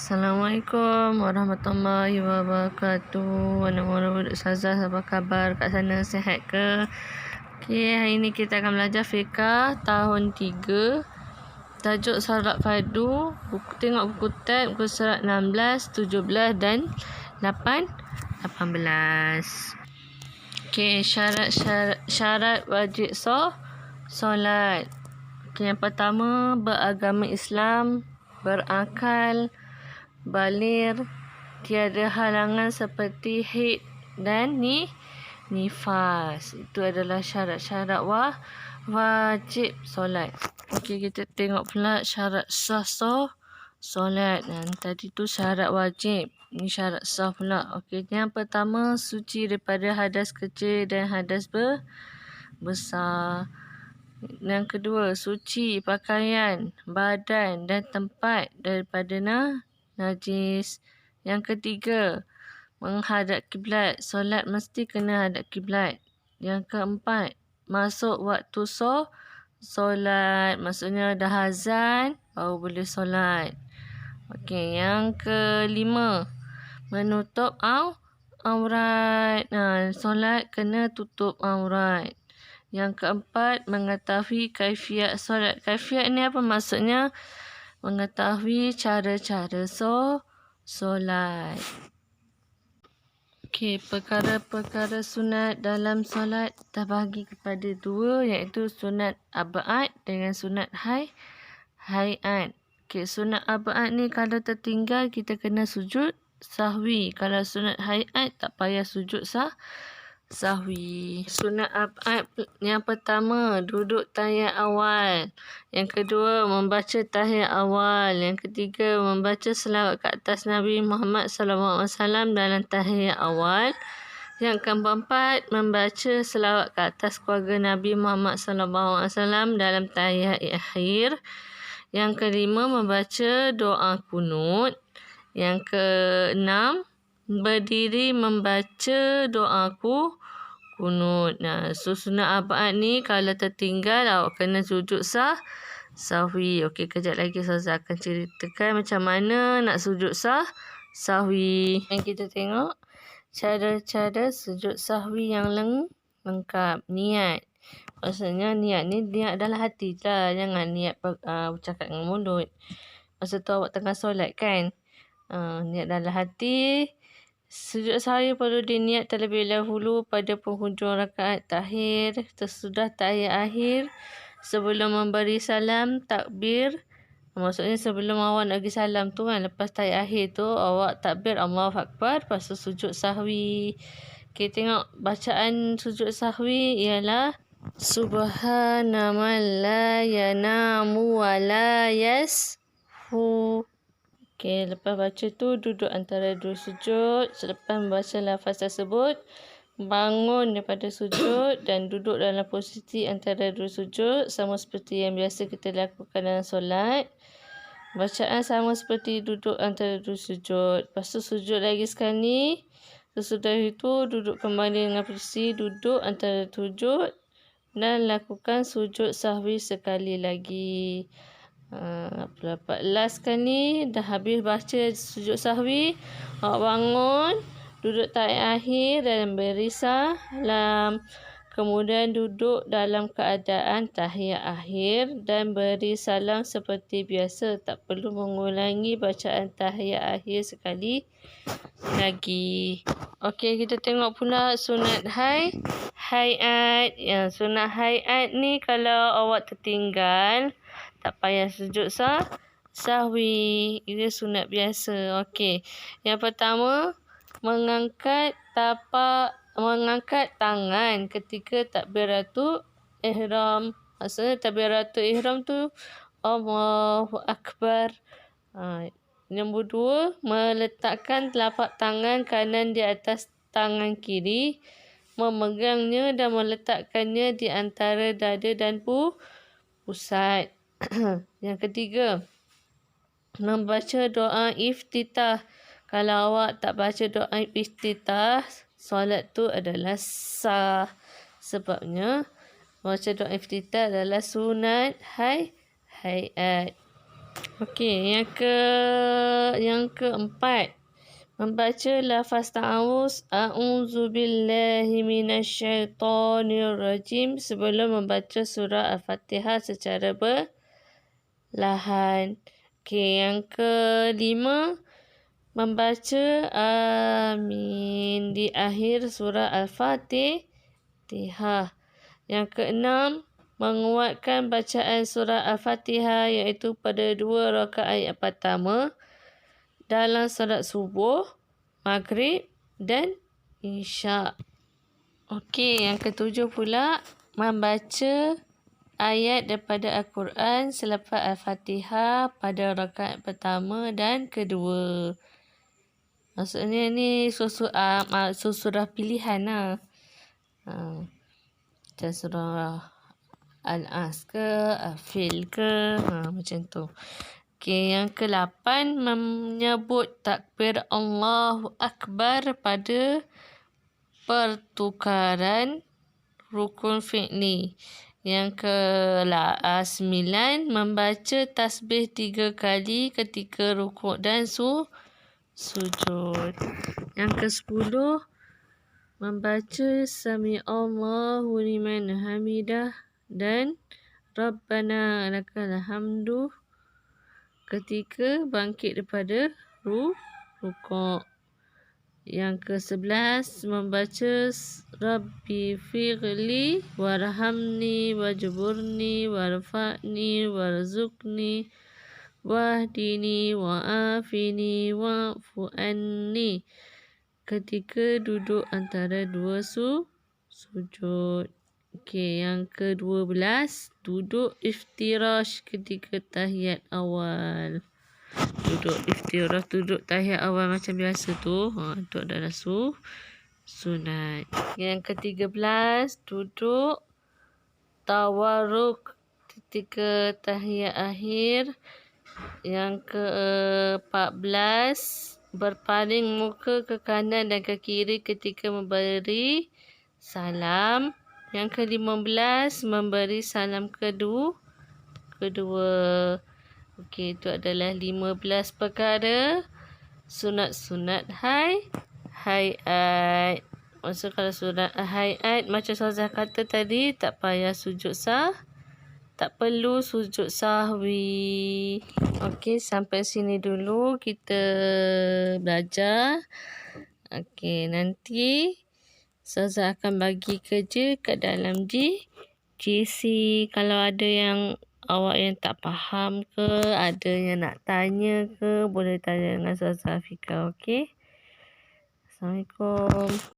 Assalamualaikum warahmatullahi wabarakatuh. Mana-mana Ustazah, apa khabar kat sana? Sihat ke? Okey, hari ni kita akan belajar fiqah tahun 3. Tajuk solat fardu. Tengok buku tab, buku surat 16, 17 dan 18. Okey, syarat wajib solat. Okey, yang pertama, beragama Islam, berakal, baligh, tiada halangan seperti haid dan nifas. Itu adalah syarat-syarat wajib solat. Okey, kita tengok pula syarat sah solat. Tadi tu syarat wajib, ni syarat sah pula. Okey, yang pertama, suci daripada hadas kecil dan hadas besar. Yang kedua, suci pakaian, badan dan tempat daripada najis. Yang ketiga, menghadap kiblat. Solat mesti kena hadap kiblat. Yang keempat, masuk waktu solat. Maksudnya dah azan baru boleh solat. Okey, yang kelima, menutup aurat. Solat kena tutup aurat. Yang keempat, mengetahui kaifiat solat. Kaifiat ni apa maksudnya? Mengetahui cara-cara solat. Okey, perkara-perkara sunat dalam solat terbahagi kepada dua, iaitu sunat abad dengan sunat hayat. Okey, sunat abad ni kalau tertinggal kita kena sujud sahwi. Kalau sunat hayat tak payah sujud sahwi. Sunat abad yang pertama, duduk tahiyat awal. Yang kedua, membaca tahiyat awal. Yang ketiga, membaca selawat ke atas Nabi Muhammad SAW dalam tahiyat awal. Yang keempat, membaca selawat ke atas keluarga Nabi Muhammad SAW dalam tahiyat akhir. Yang kelima, membaca doa kunut. Yang keenam, berdiri membaca doa kunut. Sunat abad ni kalau tertinggal awak kena sujud sahwi. Okey, kejap lagi saya akan ceritakan macam mana nak sujud sahwi. Yang kita tengok cara-cara sujud sahwi yang lengkap. Niat. Maksudnya niat ni niat dalam hati lah. Jangan niat bercakap dengan mulut. Masa tu awak tengah solat kan. Niat dalam hati. Sujud sahwi perlu diniat terlebih dahulu pada penghujung rakaat takhir. Sesudah tahiyat akhir, sebelum memberi salam, takbir. Maksudnya sebelum awak nak bagi salam tu kan, lepas tahiyat akhir tu awak takbir Allahu Akbar, lepas tu sujud sahwi. Okay, tengok bacaan sujud sahwi ialah Subhana man la yanamu wa la yashu. Okey, lepas baca tu duduk antara dua sujud. Selepas membaca lafaz tersebut, bangun daripada sujud dan duduk dalam posisi antara dua sujud sama seperti yang biasa kita lakukan dalam solat. Bacaan sama seperti duduk antara dua sujud. Lepas tu sujud lagi sekali. Sesudah itu duduk kembali dengan posisi duduk antara sujud dan lakukan sujud sahwi sekali lagi. Last kali dah habis baca sujud sahwi, awak bangun, duduk tahiyat akhir dan beri salam. Kemudian duduk dalam keadaan tahiyat akhir dan beri salam seperti biasa. Tak perlu mengulangi bacaan tahiyat akhir sekali lagi. Okey, kita tengok pula sunat hayat. Sunat hayat ni kalau awak tertinggal, tak payah sujud sahwi. Ini sunat biasa. Okey. Yang pertama, mengangkat tangan ketika takbiratul ihram. Maksudnya takbiratul ihram tu Allahu Akbar. Nombor dua, meletakkan telapak tangan kanan di atas tangan kiri, memegangnya dan meletakkannya di antara dada dan pusat. Yang ketiga, membaca doa iftitah. Kalau awak tak baca doa iftitah, solat tu adalah sah. Sebabnya baca doa iftitah adalah sunat hayat. Okey, yang keempat. Membaca lafaz ta'awuz a'udzubillahi minasyaitonirrajim sebelum membaca surah Al-Fatihah secara perlahan. Okey, yang kelima. Membaca amin di akhir surah Al-Fatihah. Yang keenam, menguatkan bacaan surah Al-Fatihah iaitu pada 2 rakaat yang pertama dalam solat subuh, maghrib dan isyak. Okey, yang ketujuh pula, membaca ayat daripada Al-Quran selepas Al-Fatihah pada rakaat pertama dan kedua. Maksudnya ni surah pilihan lah. Macam surah Al-As ke, Al-Fil ke, macam tu. Okey, yang ke-8 menyebut takbir Allahu Akbar pada pertukaran rukun fi'li. Yang ke-9 membaca tasbih 3 kali ketika rukuk dan sujud. Yang ke-10 membaca Sami'allahu liman hamidah dan Rabbana lakal hamdu ketika bangkit daripada rukuk. Yang ke-11 membaca Rabbi firli warhamni wajburni warfa'ni warzuqni wahdini wa'afini wa'fu anni ketika duduk antara dua sujud. Okey, yang ke-12 duduk iftirash ketika tahiyat awal. Duduk iftirash, duduk tahiyat awal macam biasa tu. Itu adalah sunat. Yang ke-13 duduk tawarruk ketika tahiyat akhir. Yang ke-14 berpaling muka ke kanan dan ke kiri ketika memberi salam. Yang ke-15 memberi salam kedua. Okey, itu adalah 15 perkara sunat-sunat hayat. Maksud kalau sunat hayat macam Ustazah kata tadi, tak payah sujud tak perlu sujud sahwi. Okey, sampai sini dulu kita belajar. Okey, nanti Ustazah akan bagi kerja kat dalam GC. Kalau ada yang awak yang tak faham ke, ada yang nak tanya ke, boleh tanya dengan Ustazah Afika. Okey. Assalamualaikum.